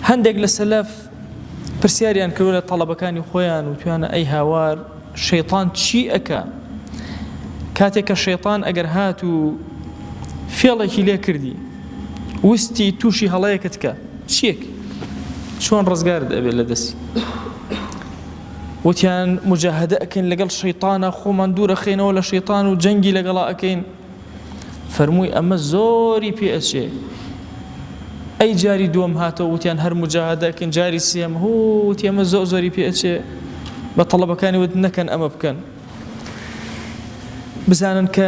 هەندێک لە سەلەف پرسیاریان کردووە لە تەڵەبەکانی خۆیان وتویانە ئەی هاوار شەیطان چی ئەکا کاتێک کە شەیطان ئەگەر هات و فێڵێکی لێ کردی وستی تووشی هەڵەیەکت کە چیەک چۆن ڕزگارت ئەبێت لە دەستی وتیان مجاهدە ئەکەین لەگەڵ شەیطانە خۆمان دوورە خێنەوە لە شەیطان و جەنگی لەگەڵا ئەکەین فەرمووی ئەمە زۆری پێ ئەچێ ئەی جاری دووەم هاتەوە وتیان هەر مجاهدە ئەکەین جاری سێم وتی ئەمە زۆری پێ ئەچێ بە تەڵەبەکانی وت نەکەن ئەمە بکەن بزانن کە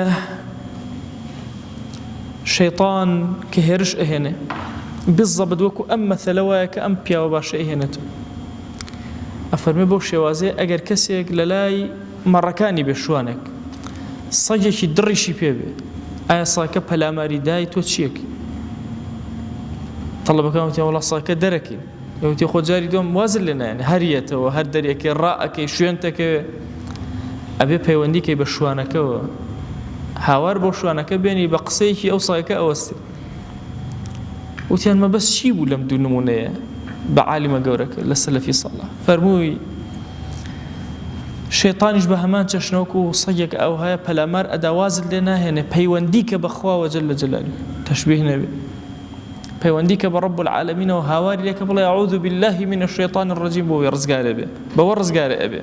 شەیطان کە هێرش ئەهێنێ بالضبط وەکو ئەم مەثەلەوەیە کە ئەم پیاوە باشە ئەهێنێتەوە ئەفەرمێ بەو شێوازەیە ئەگەر کەسێک لە لای مەڕەکانی بێ شوانێک سەگێکی دڕیشی پێ بێ ئایا ساکە پەلاماری دای تۆ چیەکی تەڵەبەکان وتیان وەڵا ساکە دەرەکەین وتی خۆ جاری دوم وازر لێ نایەنێ هەریەتەوە هەر دەریەکەی ڕائەکەی شوێنتەکەوێ ئەبێ پەیوەندیکەی بە شوانەکەوە هاوار بۆ شوانەکە بێنی بە قسەیەکی ئەو ساکە ئەوەستی وتیان مە بەس چی بوو لەم دوو نمونەیە بە عالمە گەورەکە لە سەلەفی ساڵح فەرمووی شەیطانیش بە هەمان چەشنەوەک و سەگێک ئەو هەیە پەلامار ئەدا وازت لێ ناهێنێ پەیوەندی کە بەخواوە جەل جەلالی تەشبیه نەبێ پەیوەندی کە بە ڕەب العالەمینەوە هاواری لێکە بڵێ ئەعوذ بالله من الشەیطان الرەجیم بۆ ڕزگارە بێ بەوە ڕزگارە ئەبێ